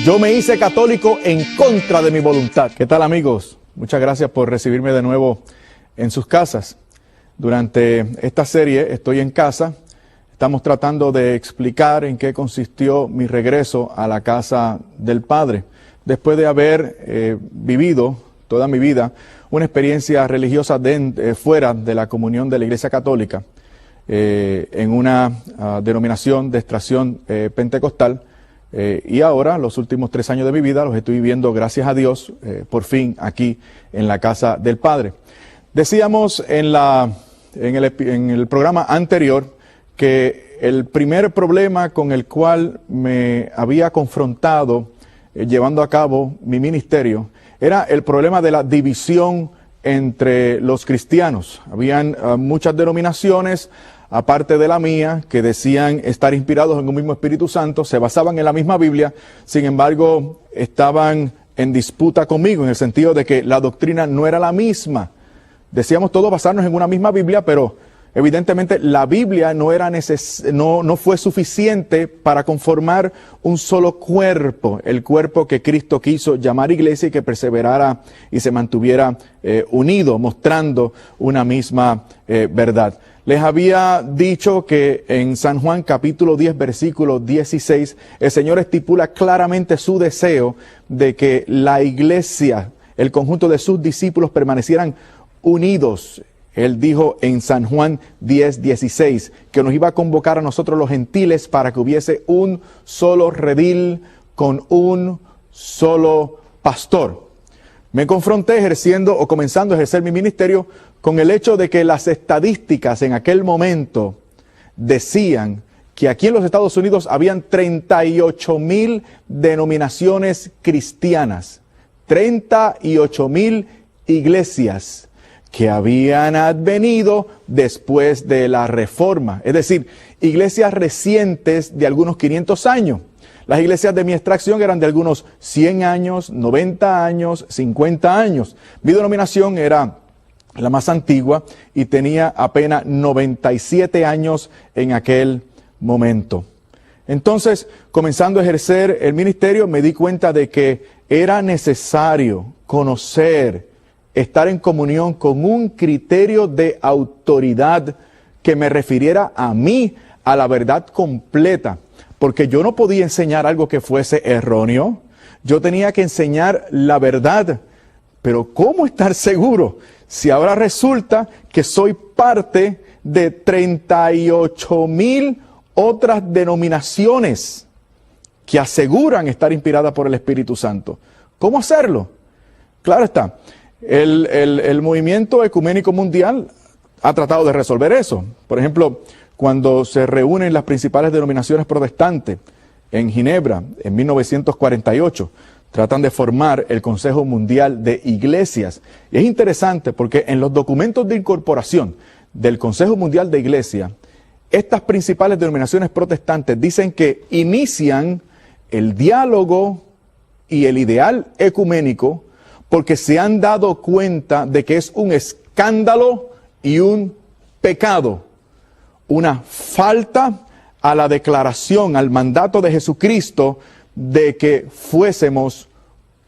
Yo me hice católico en contra de mi voluntad. ¿Qué tal, amigos? Muchas gracias por recibirme de nuevo en sus casas. Durante esta serie, Estoy en Casa, estamos tratando de explicar en qué consistió mi regreso a la casa del Padre, después de haber vivido toda mi vida una experiencia religiosa fuera de la comunión de la Iglesia Católica, en una denominación de extracción pentecostal. Y ahora, los últimos 3 años de mi vida, los estoy viviendo, gracias a Dios, por fin aquí en la casa del Padre. Decíamos en el programa anterior que el primer problema con el cual me había confrontado llevando a cabo mi ministerio era el problema de la división entre los cristianos. Habían muchas denominaciones, aparte de la mía, que decían estar inspirados en un mismo Espíritu Santo, se basaban en la misma Biblia, sin embargo, estaban en disputa conmigo, en el sentido de que la doctrina no era la misma. Decíamos todos basarnos en una misma Biblia, pero evidentemente la Biblia no fue suficiente para conformar un solo cuerpo, el cuerpo que Cristo quiso llamar iglesia y que perseverara y se mantuviera unido, mostrando una misma verdad. Les había dicho que en San Juan capítulo 10, versículo 16, el Señor estipula claramente su deseo de que la iglesia, el conjunto de sus discípulos permanecieran unidos. Él dijo en San Juan 10, 16, que nos iba a convocar a nosotros los gentiles para que hubiese un solo redil con un solo pastor. Me confronté comenzando a ejercer mi ministerio con el hecho de que las estadísticas en aquel momento decían que aquí en los Estados Unidos habían 38,000 denominaciones cristianas, 38,000 iglesias que habían advenido después de la Reforma, es decir, iglesias recientes de algunos 500 años. Las iglesias de mi extracción eran de algunos 100 años, 90 años, 50 años. Mi denominación era la más antigua y tenía apenas 97 años en aquel momento. Entonces, comenzando a ejercer el ministerio, me di cuenta de que era necesario conocer, estar en comunión con un criterio de autoridad que me refiriera a mí, a la verdad completa. Porque yo no podía enseñar algo que fuese erróneo, yo tenía que enseñar la verdad. Pero ¿cómo estar seguro si ahora resulta que soy parte de 38,000 otras denominaciones que aseguran estar inspiradas por el Espíritu Santo? ¿Cómo hacerlo? Claro está, el movimiento ecuménico mundial ha tratado de resolver eso. Por ejemplo, cuando se reúnen las principales denominaciones protestantes en Ginebra en 1948, tratan de formar el Consejo Mundial de Iglesias. Y es interesante porque en los documentos de incorporación del Consejo Mundial de Iglesias, estas principales denominaciones protestantes dicen que inician el diálogo y el ideal ecuménico porque se han dado cuenta de que es un escándalo y un pecado, una falta a la declaración, al mandato de Jesucristo de que fuésemos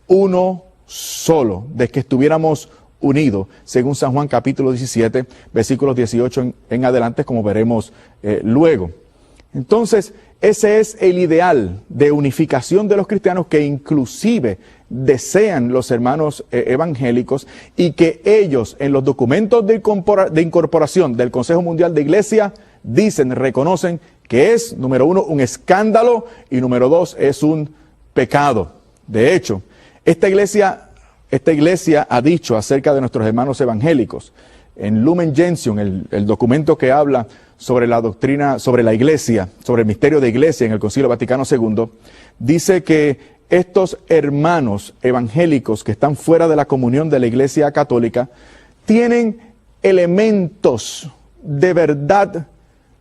uno solo, de que estuviéramos unidos, según San Juan capítulo 17, versículos 18 en adelante, como veremos luego. Entonces, ese es el ideal de unificación de los cristianos que inclusive desean los hermanos evangélicos y que ellos en los documentos de incorporación del Consejo Mundial de Iglesia dicen, reconocen que es, número 1, un escándalo y número 2, es un pecado. De hecho, esta iglesia ha dicho acerca de nuestros hermanos evangélicos, en Lumen Gentium, el documento que habla sobre la doctrina, sobre la iglesia, sobre el misterio de iglesia en el Concilio Vaticano II, dice que estos hermanos evangélicos que están fuera de la comunión de la iglesia católica tienen elementos de verdad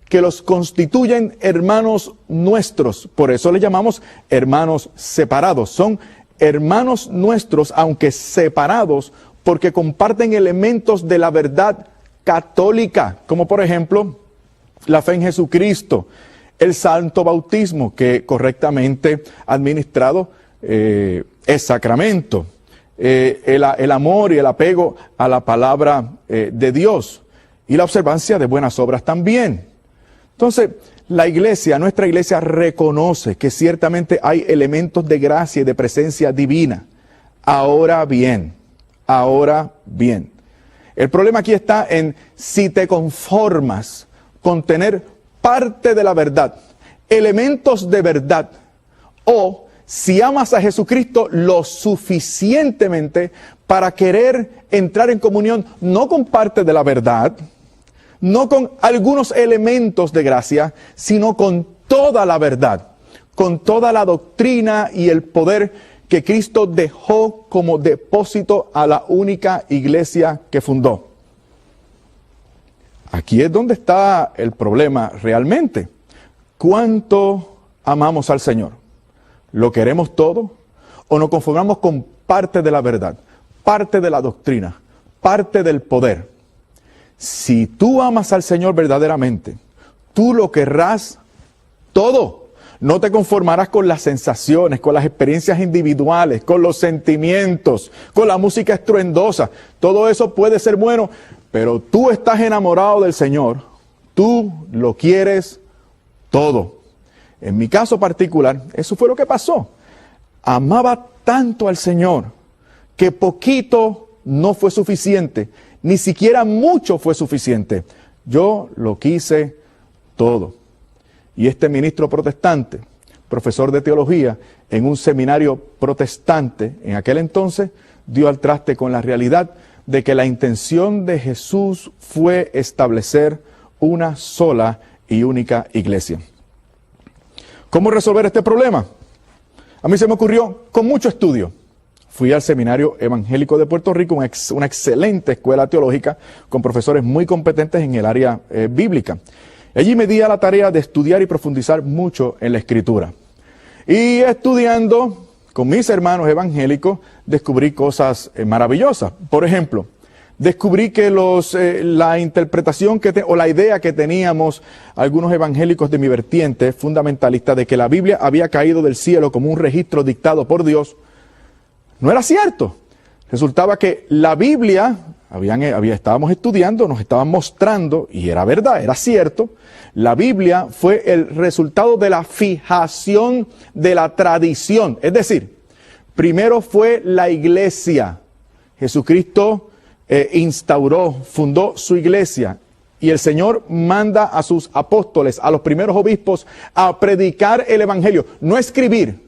que los constituyen hermanos nuestros. Por eso les llamamos hermanos separados. Son hermanos nuestros, aunque separados, porque comparten elementos de la verdad católica, como por ejemplo la fe en Jesucristo, el santo bautismo, que correctamente administrado es sacramento. El amor y el apego a la palabra de Dios y la observancia de buenas obras también. Entonces, la iglesia, nuestra iglesia reconoce que ciertamente hay elementos de gracia y de presencia divina. Ahora bien, el problema aquí está en si te conformas con tener parte de la verdad, elementos de verdad, o si amas a Jesucristo lo suficientemente para querer entrar en comunión, no con parte de la verdad, no con algunos elementos de gracia, sino con toda la verdad, con toda la doctrina y el poder que Cristo dejó como depósito a la única iglesia que fundó. Aquí es donde está el problema realmente. ¿Cuánto amamos al Señor? ¿Lo queremos todo? ¿O nos conformamos con parte de la verdad, parte de la doctrina, parte del poder? Si tú amas al Señor verdaderamente, tú lo querrás todo. No te conformarás con las sensaciones, con las experiencias individuales, con los sentimientos, con la música estruendosa. Todo eso puede ser bueno, pero tú estás enamorado del Señor. Tú lo quieres todo. En mi caso particular, eso fue lo que pasó. Amaba tanto al Señor que poquito no fue suficiente. Ni siquiera mucho fue suficiente. Yo lo quise todo. Y este ministro protestante, profesor de teología en un seminario protestante en aquel entonces, dio al traste con la realidad de que la intención de Jesús fue establecer una sola y única iglesia. ¿Cómo resolver este problema? A mí se me ocurrió con mucho estudio. Fui al Seminario Evangélico de Puerto Rico, una excelente escuela teológica con profesores muy competentes en el área bíblica. Allí me di a la tarea de estudiar y profundizar mucho en la Escritura. Y estudiando con mis hermanos evangélicos, descubrí cosas maravillosas. Por ejemplo, descubrí que la interpretación o la idea que teníamos algunos evangélicos de mi vertiente fundamentalista de que la Biblia había caído del cielo como un registro dictado por Dios, no era cierto. Resultaba que la Biblia, estábamos estudiando, nos estaban mostrando, y era verdad, era cierto, la Biblia fue el resultado de la fijación de la tradición. Es decir, primero fue la iglesia. Jesucristo fundó su iglesia, y el Señor manda a sus apóstoles, a los primeros obispos, a predicar el evangelio, no a escribir,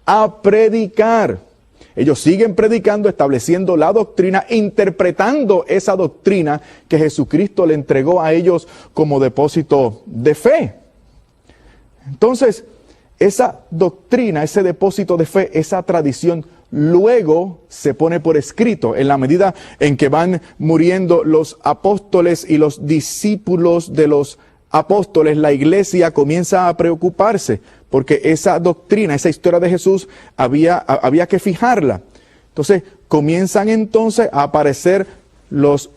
a predicar. Ellos siguen predicando, estableciendo la doctrina, interpretando esa doctrina que Jesucristo le entregó a ellos como depósito de fe. Entonces, esa doctrina, ese depósito de fe, esa tradición, luego se pone por escrito en la medida en que van muriendo los apóstoles y los discípulos de los apóstoles. La iglesia comienza a preocuparse porque esa doctrina, esa historia de Jesús había que fijarla. Entonces comienzan entonces a aparecer los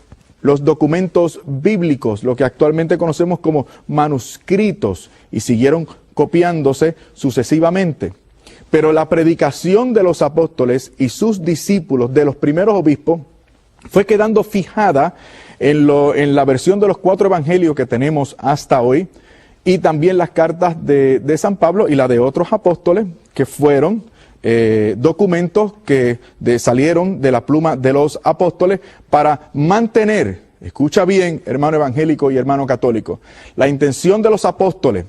documentos bíblicos, lo que actualmente conocemos como manuscritos, y siguieron copiándose sucesivamente. Pero la predicación de los apóstoles y sus discípulos, de los primeros obispos, fue quedando fijada en la versión de los 4 evangelios que tenemos hasta hoy, y también las cartas de San Pablo y la de otros apóstoles, que fueron documentos que salieron de la pluma de los apóstoles para mantener, escucha bien, hermano evangélico y hermano católico, la intención de los apóstoles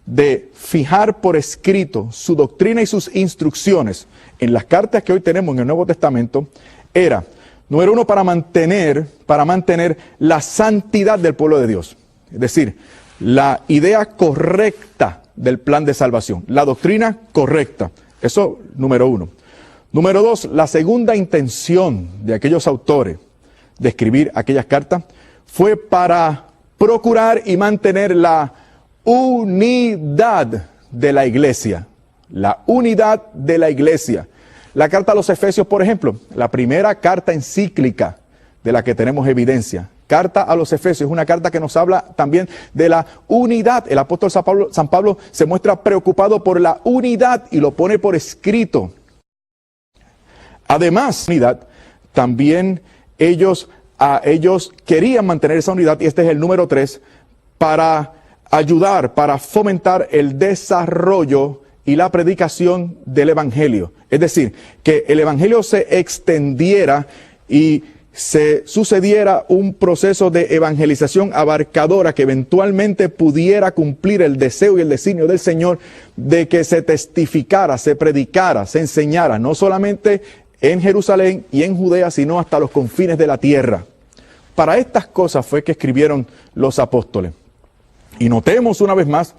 de fijar por escrito su doctrina y sus instrucciones en las cartas que hoy tenemos en el Nuevo Testamento era, número 1, para mantener la santidad del pueblo de Dios. Es decir, la idea correcta del plan de salvación, la doctrina correcta. Eso, número 1. Número 2, la segunda intención de aquellos autores de escribir aquellas cartas fue para procurar y mantener la unidad de la iglesia. La unidad de la iglesia. La carta a los Efesios, por ejemplo, la primera carta encíclica de la que tenemos evidencia. Carta a los Efesios es una carta que nos habla también de la unidad. El apóstol San Pablo se muestra preocupado por la unidad y lo pone por escrito. Además, también ellos querían mantener esa unidad, y este es el número 3, para ayudar, para fomentar el desarrollo y la predicación del Evangelio. Es decir, que el Evangelio se extendiera y se sucediera un proceso de evangelización abarcadora que eventualmente pudiera cumplir el deseo y el designio del Señor de que se testificara, se predicara, se enseñara, no solamente en Jerusalén y en Judea, sino hasta los confines de la tierra. Para estas cosas fue que escribieron los apóstoles. Y notemos una vez más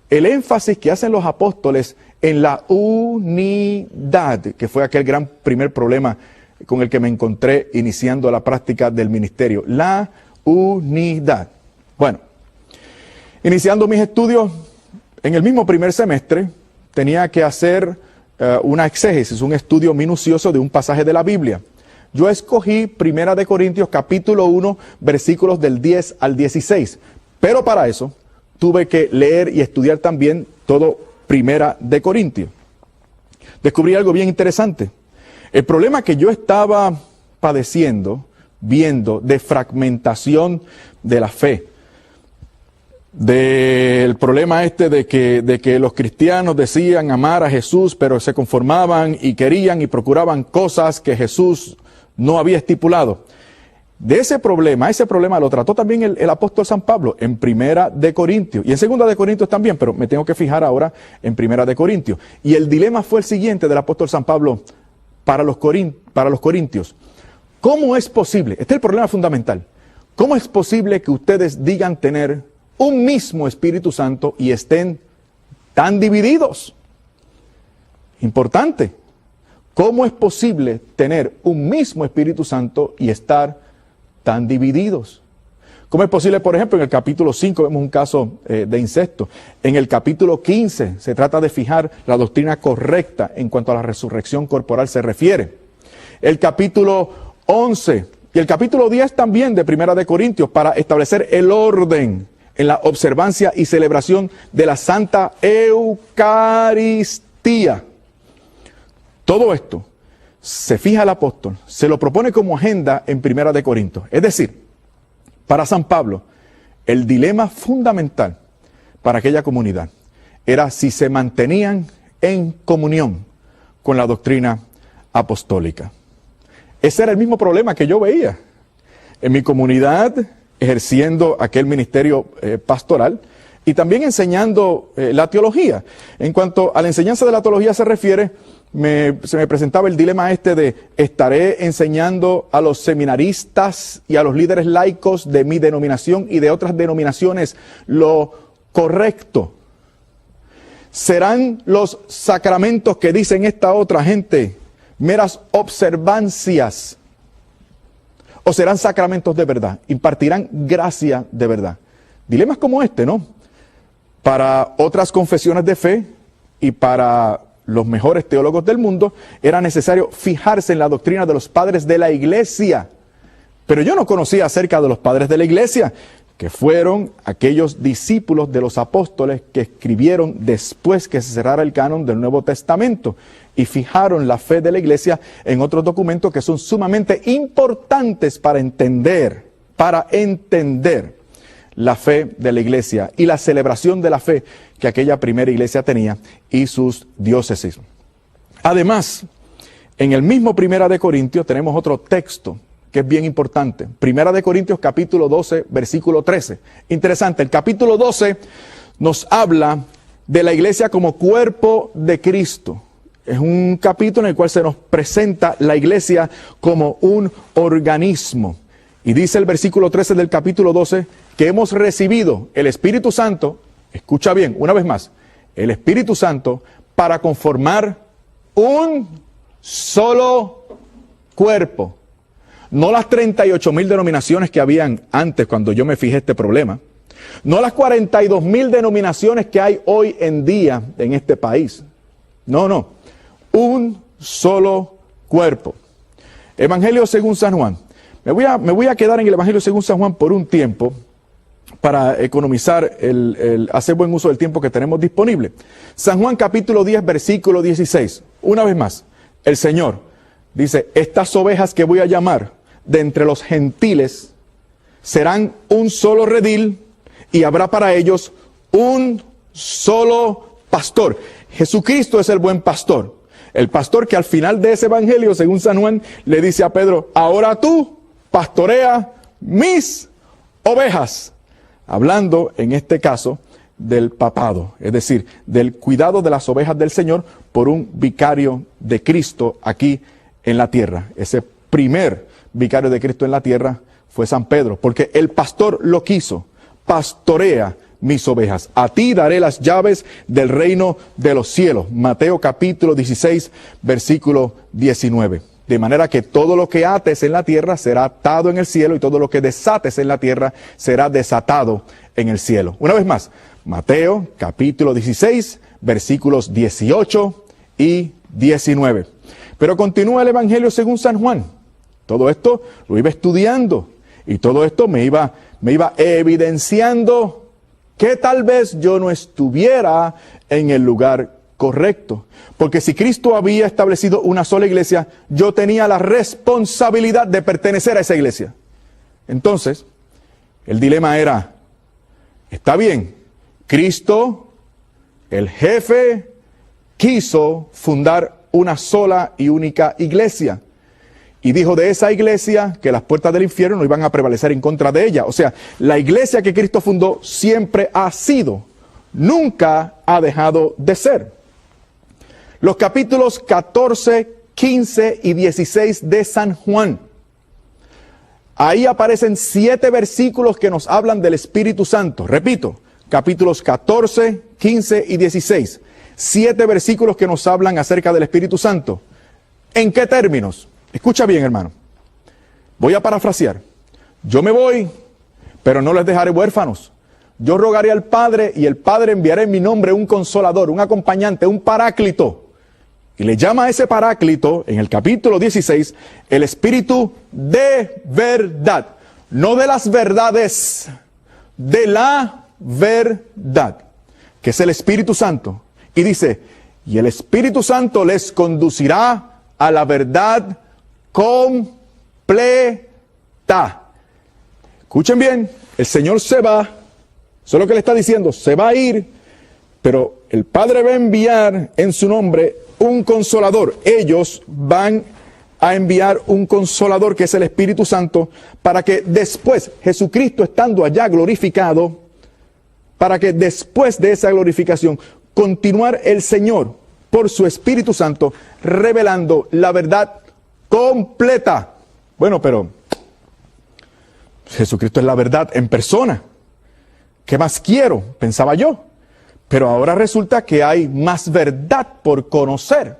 el énfasis que hacen los apóstoles en la unidad, que fue aquel gran primer problema con el que me encontré iniciando la práctica del ministerio. La unidad. Bueno, iniciando mis estudios, en el mismo primer semestre, tenía que hacer una exégesis, un estudio minucioso de un pasaje de la Biblia. Yo escogí 1 de Corintios capítulo 1, versículos del 10 al 16. Pero para eso tuve que leer y estudiar también todo 1 de Corintios. Descubrí algo bien interesante. El problema que yo estaba padeciendo, viendo, de fragmentación de la fe, del problema de que los cristianos decían amar a Jesús, pero se conformaban y querían y procuraban cosas que Jesús no había estipulado. De ese problema lo trató también el apóstol San Pablo en 1 de Corintios y en 2 de Corintios también, pero me tengo que fijar ahora en 1 de Corintios. Y el dilema fue el siguiente del apóstol San Pablo para los corintios. ¿Cómo es posible? Este es el problema fundamental. ¿Cómo es posible que ustedes digan tener un mismo Espíritu Santo y estén tan divididos? Importante. ¿Cómo es posible tener un mismo Espíritu Santo y estar tan divididos? ¿Cómo es posible, por ejemplo, en el capítulo 5 vemos un caso de incesto? En el capítulo 15 se trata de fijar la doctrina correcta en cuanto a la resurrección corporal se refiere. El capítulo 11 y el capítulo 10 también de 1 de Corintios para establecer el orden en la observancia y celebración de la Santa Eucaristía. Todo esto se fija el apóstol, se lo propone como agenda en 1 de Corintios. Es decir, para San Pablo, el dilema fundamental para aquella comunidad era si se mantenían en comunión con la doctrina apostólica. Ese era el mismo problema que yo veía en mi comunidad, ejerciendo aquel ministerio pastoral y también enseñando la teología. En cuanto a la enseñanza de la teología se refiere, se me presentaba el dilema de estaré enseñando a los seminaristas y a los líderes laicos de mi denominación y de otras denominaciones lo correcto. ¿Serán los sacramentos que dicen esta otra gente meras observancias? ¿O serán sacramentos de verdad? ¿Impartirán gracia de verdad? Dilemas como ¿no? Para otras confesiones de fe y para los mejores teólogos del mundo, era necesario fijarse en la doctrina de los padres de la iglesia. Pero yo no conocía acerca de los padres de la iglesia, que fueron aquellos discípulos de los apóstoles que escribieron después que se cerrara el canon del Nuevo Testamento y fijaron la fe de la iglesia en otros documentos que son sumamente importantes para entender la fe de la iglesia y la celebración de la fe que aquella primera iglesia tenía y sus diócesis. Además, en el mismo 1 de Corintios tenemos otro texto que es bien importante. 1 de Corintios capítulo 12, versículo 13. Interesante, el capítulo 12 nos habla de la iglesia como cuerpo de Cristo. Es un capítulo en el cual se nos presenta la iglesia como un organismo. Y dice el versículo 13 del capítulo 12 que hemos recibido el Espíritu Santo, escucha bien, una vez más, el Espíritu Santo para conformar un solo cuerpo. No las 38,000 denominaciones que habían antes cuando yo me fijé este problema. No las 42,000 denominaciones que hay hoy en día en este país. No. Un solo cuerpo. Evangelio según San Juan. Me voy a quedar en el Evangelio según San Juan por un tiempo para economizar hacer buen uso del tiempo que tenemos disponible. San Juan capítulo 10, versículo 16. Una vez más, el Señor, Dice, estas ovejas que voy a llamar de entre los gentiles serán un solo redil y habrá para ellos un solo pastor. Jesucristo es el buen pastor. El pastor que al final de ese evangelio, según San Juan, le dice a Pedro, ahora tú pastorea mis ovejas. Hablando en este caso del papado, es decir, del cuidado de las ovejas del Señor por un vicario de Cristo aquí en la tierra. Ese primer vicario de Cristo en la tierra fue San Pedro, porque el pastor lo quiso. Pastorea mis ovejas. A ti daré las llaves del reino de los cielos. Mateo capítulo 16, versículo 19. De manera que todo lo que ates en la tierra será atado en el cielo y todo lo que desates en la tierra será desatado en el cielo. Una vez más, Mateo capítulo 16, versículos 18 y 19. Pero continúa el evangelio según San Juan. Todo esto lo iba estudiando y todo esto me iba evidenciando que tal vez yo no estuviera en el lugar correcto. Porque si Cristo había establecido una sola iglesia, yo tenía la responsabilidad de pertenecer a esa iglesia. Entonces, el dilema era, está bien, Cristo, el jefe, quiso fundar una sola y única iglesia. Y dijo de esa iglesia que las puertas del infierno no iban a prevalecer en contra de ella. O sea, la iglesia que Cristo fundó siempre ha sido, nunca ha dejado de ser. Los capítulos 14, 15 y 16 de San Juan. Ahí aparecen 7 versículos que nos hablan del Espíritu Santo. Repito, capítulos 14, 15 y 16. 7 versículos que nos hablan acerca del Espíritu Santo. ¿En qué términos? Escucha bien, hermano. Voy a parafrasear. Yo me voy, pero no les dejaré huérfanos. Yo rogaré al Padre y el Padre enviará en mi nombre un consolador, un acompañante, un paráclito. Y le llama a ese paráclito, en el capítulo 16, el Espíritu de verdad. No de las verdades, de la verdad, que es el Espíritu Santo. Y dice, y el Espíritu Santo les conducirá a la verdad completa. Escuchen bien, el Señor se va, eso es lo que le está diciendo, se va a ir, pero el Padre va a enviar en su nombre un consolador. Ellos van a enviar un consolador que es el Espíritu Santo, para que después, Jesucristo estando allá glorificado, para que después de esa glorificación, continuar el Señor por su Espíritu Santo revelando la verdad completa. Bueno, pero Jesucristo es la verdad en persona. ¿Qué más quiero? Pensaba yo. Pero ahora resulta que hay más verdad por conocer.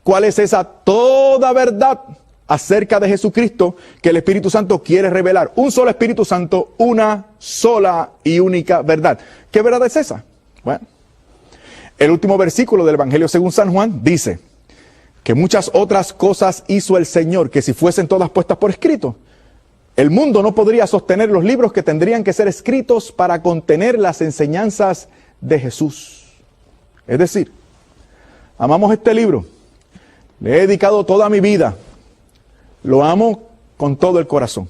¿Cuál es esa toda verdad acerca de Jesucristo que el Espíritu Santo quiere revelar? Un solo Espíritu Santo, una sola y única verdad. ¿Qué verdad es esa? Bueno, el último versículo del Evangelio según San Juan dice que muchas otras cosas hizo el Señor, que si fuesen todas puestas por escrito, el mundo no podría sostener los libros que tendrían que ser escritos para contener las enseñanzas de Jesús. Es decir, amamos este libro, le he dedicado toda mi vida, lo amo con todo el corazón.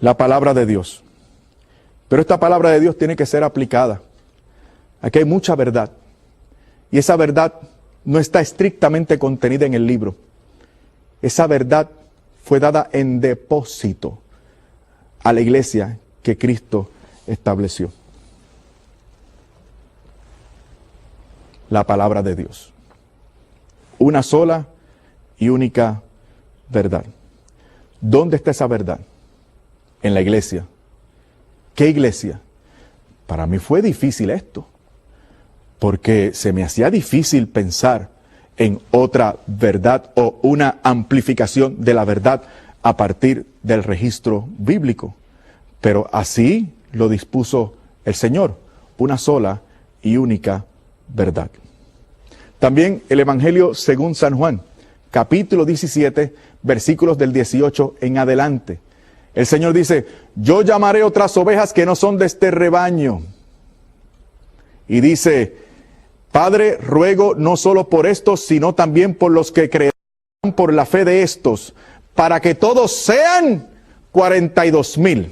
La palabra de Dios. Pero esta palabra de Dios tiene que ser aplicada. Aquí hay mucha verdad. Y esa verdad no está estrictamente contenida en el libro. Esa verdad fue dada en depósito a la iglesia que Cristo estableció. La palabra de Dios. Una sola y única verdad. ¿Dónde está esa verdad? En la iglesia. ¿Qué iglesia? Para mí fue difícil esto, porque se me hacía difícil pensar en otra verdad o una amplificación de la verdad a partir del registro bíblico. Pero así lo dispuso el Señor, una sola y única verdad. También el Evangelio según San Juan, capítulo 17, versículos del 18 en adelante. El Señor dice, yo llamaré otras ovejas que no son de este rebaño. Y dice, Padre, ruego no solo por estos, sino también por los que creerán por la fe de estos, para que todos sean 42,000.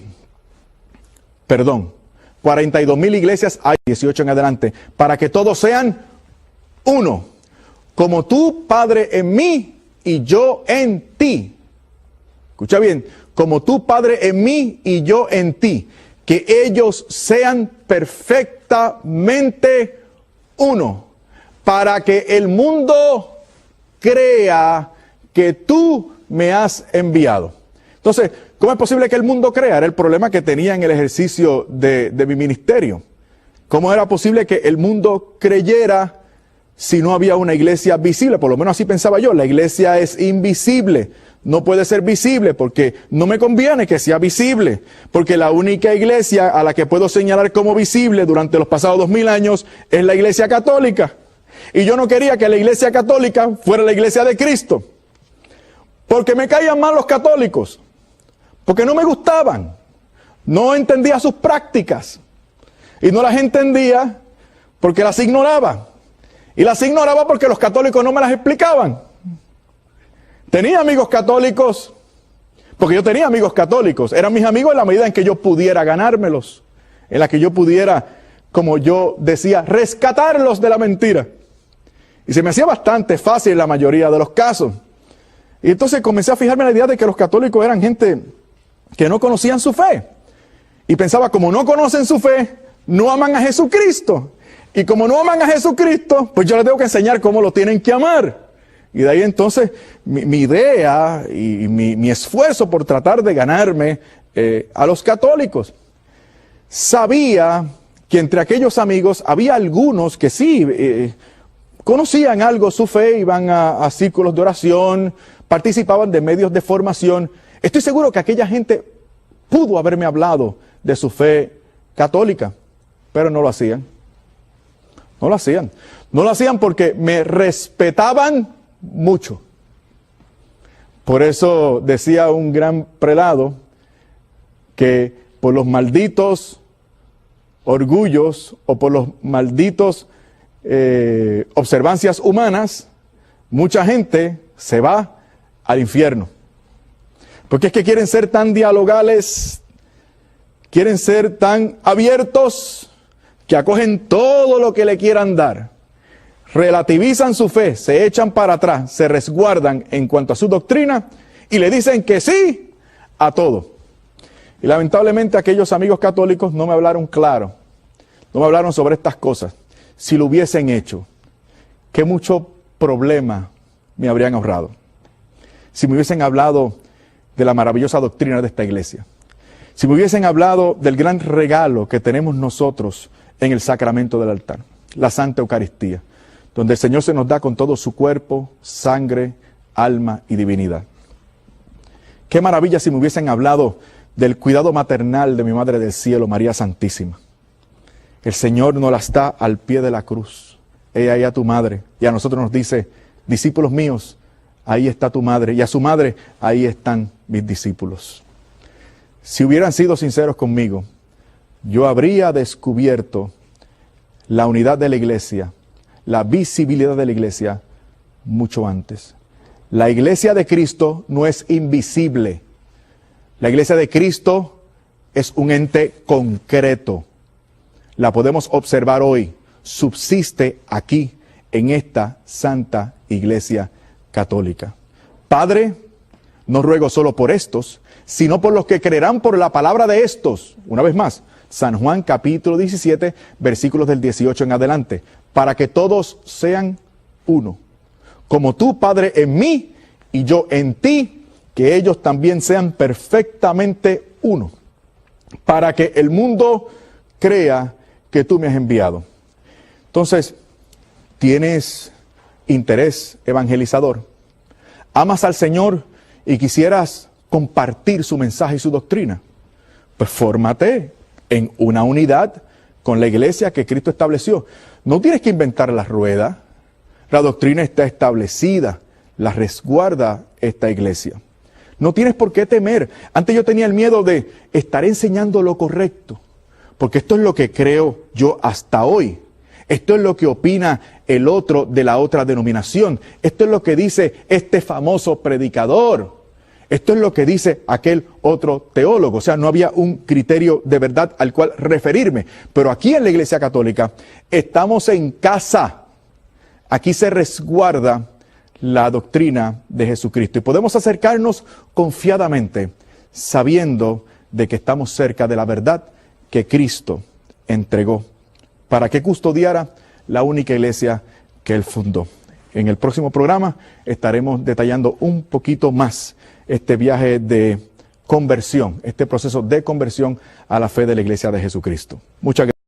Perdón, 42,000 iglesias hay, 18 en adelante, para que todos sean uno, como tú, Padre, en mí y yo en ti. Escucha bien, como tú, Padre, en mí y yo en ti, que ellos sean perfectamente uno, para que el mundo crea que tú me has enviado. Entonces, ¿cómo es posible que el mundo crea? Era el problema que tenía en el ejercicio de mi ministerio. ¿Cómo era posible que el mundo creyera si no había una iglesia visible? Por lo menos así pensaba yo. La iglesia es invisible. No puede ser visible porque no me conviene que sea visible. Porque la única iglesia a la que puedo señalar como visible durante los pasados 2000 años es la iglesia católica. Y yo no quería que la iglesia católica fuera la iglesia de Cristo. Porque me caían mal los católicos. Porque no me gustaban. No entendía sus prácticas. Y no las entendía porque las ignoraba. Y las ignoraba porque los católicos no me las explicaban. Tenía amigos católicos, porque yo tenía amigos católicos. Eran mis amigos en la medida en que yo pudiera ganármelos. En la que yo pudiera, como yo decía, rescatarlos de la mentira. Y se me hacía bastante fácil en la mayoría de los casos. Y entonces comencé a fijarme en la idea de que los católicos eran gente que no conocían su fe. Y pensaba, como no conocen su fe, no aman a Jesucristo. Y como no aman a Jesucristo, pues yo les tengo que enseñar cómo lo tienen que amar. Y de ahí entonces mi idea y mi esfuerzo por tratar de ganarme a los católicos. Sabía que entre aquellos amigos había algunos que sí conocían algo su fe, iban a círculos de oración, participaban de medios de formación. Estoy seguro que aquella gente pudo haberme hablado de su fe católica, pero no lo hacían. No lo hacían. No lo hacían porque me respetaban mucho. Por eso decía un gran prelado que por los malditos orgullos o por los malditos observancias humanas, mucha gente se va al infierno. Porque es que quieren ser tan dialogales, quieren ser tan abiertos, que acogen todo lo que le quieran dar. Relativizan su fe, se echan para atrás, se resguardan en cuanto a su doctrina y le dicen que sí a todo. Y lamentablemente aquellos amigos católicos no me hablaron claro, no me hablaron sobre estas cosas. Si lo hubiesen hecho, qué mucho problema me habrían ahorrado. Si me hubiesen hablado de la maravillosa doctrina de esta iglesia. Si me hubiesen hablado del gran regalo que tenemos nosotros en el sacramento del altar, la Santa Eucaristía, donde el Señor se nos da con todo su cuerpo, sangre, alma y divinidad. Qué maravilla si me hubiesen hablado del cuidado maternal de mi Madre del Cielo, María Santísima. El Señor nos la está al pie de la cruz. Ella y a tu madre. Y a nosotros nos dice, discípulos míos, ahí está tu madre. Y a su madre, ahí están mis discípulos. Si hubieran sido sinceros conmigo, yo habría descubierto la unidad de la iglesia, la visibilidad de la iglesia, mucho antes. La iglesia de Cristo no es invisible. La iglesia de Cristo es un ente concreto. La podemos observar hoy. Subsiste aquí, en esta santa iglesia católica. Padre, no ruego solo por estos, sino por los que creerán por la palabra de estos. Una vez más, San Juan capítulo 17, versículos del 18 en adelante. Para que todos sean uno. Como tú, Padre, en mí y yo en ti, que ellos también sean perfectamente uno. Para que el mundo crea que tú me has enviado. Entonces, ¿tienes interés evangelizador? ¿Amas al Señor y quisieras compartir su mensaje y su doctrina? Pues fórmate en una unidad con la iglesia que Cristo estableció. No tienes que inventar la rueda. La doctrina está establecida, la resguarda esta iglesia. No tienes por qué temer. Antes yo tenía el miedo de estar enseñando lo correcto, porque esto es lo que creo yo hasta hoy. Esto es lo que opina el otro de la otra denominación. Esto es lo que dice este famoso predicador. Esto es lo que dice aquel otro teólogo. O sea, no había un criterio de verdad al cual referirme. Pero aquí en la Iglesia Católica estamos en casa. Aquí se resguarda la doctrina de Jesucristo. Y podemos acercarnos confiadamente, sabiendo de que estamos cerca de la verdad que Cristo entregó para que custodiara la única iglesia que Él fundó. En el próximo programa estaremos detallando un poquito más este viaje de conversión, este proceso de conversión a la fe de la Iglesia de Jesucristo. Muchas gracias.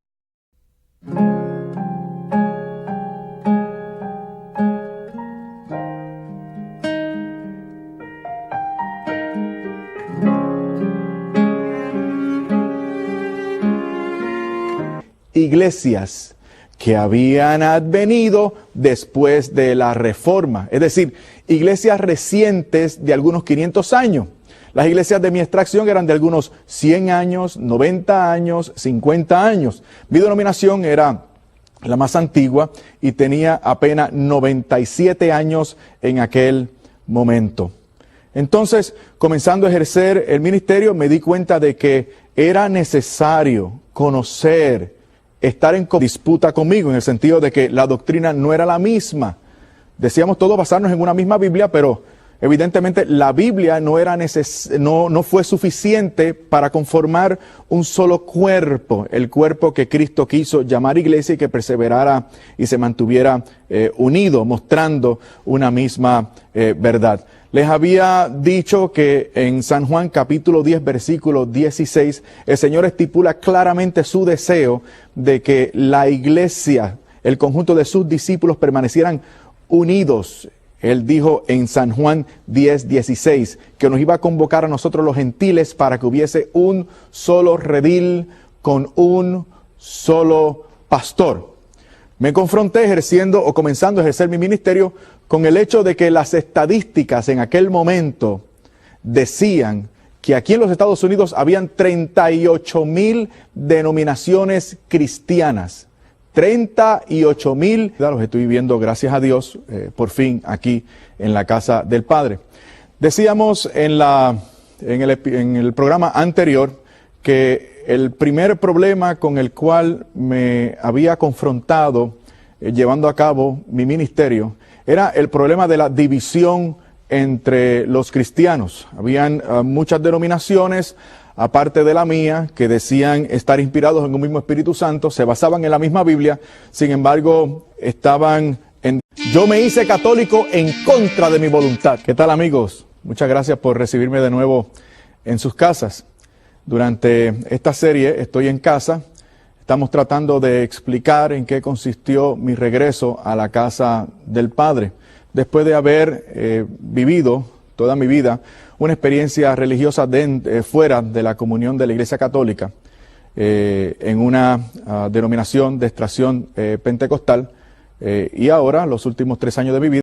Iglesias que habían advenido después de la Reforma, es decir, iglesias recientes de algunos 500 años. Las iglesias de mi extracción eran de algunos 100 años, 90 años, 50 años. Mi denominación era la más antigua y tenía apenas 97 años en aquel momento. Entonces, comenzando a ejercer el ministerio, me di cuenta de que era necesario conocer, estar en disputa conmigo, en el sentido de que la doctrina no era la misma. Decíamos todos basarnos en una misma Biblia, pero evidentemente la Biblia no fue suficiente para conformar un solo cuerpo, el cuerpo que Cristo quiso llamar iglesia y que perseverara y se mantuviera unido, mostrando una misma verdad. Les había dicho que en San Juan capítulo 10, versículo 16, el Señor estipula claramente su deseo de que la iglesia, el conjunto de sus discípulos permanecieran unidos. Él dijo en San Juan 10, 16, que nos iba a convocar a nosotros los gentiles para que hubiese un solo redil con un solo pastor. Me confronté comenzando a ejercer mi ministerio con el hecho de que las estadísticas en aquel momento decían que aquí en los Estados Unidos habían 38,000 denominaciones cristianas. 38,000, los estoy viviendo, gracias a Dios, por fin aquí en la casa del Padre. Decíamos en el programa anterior que el primer problema con el cual me había confrontado llevando a cabo mi ministerio era el problema de la división entre los cristianos. Habían muchas denominaciones, aparte de la mía, que decían estar inspirados en un mismo Espíritu Santo, se basaban en la misma Biblia, sin embargo, Yo me hice católico en contra de mi voluntad. ¿Qué tal, amigos? Muchas gracias por recibirme de nuevo en sus casas. Durante esta serie, Estoy en Casa, estamos tratando de explicar en qué consistió mi regreso a la casa del Padre, después de haber vivido toda mi vida una experiencia religiosa fuera de la comunión de la Iglesia Católica, en una denominación de extracción pentecostal, y ahora, los últimos 3 años de mi vida,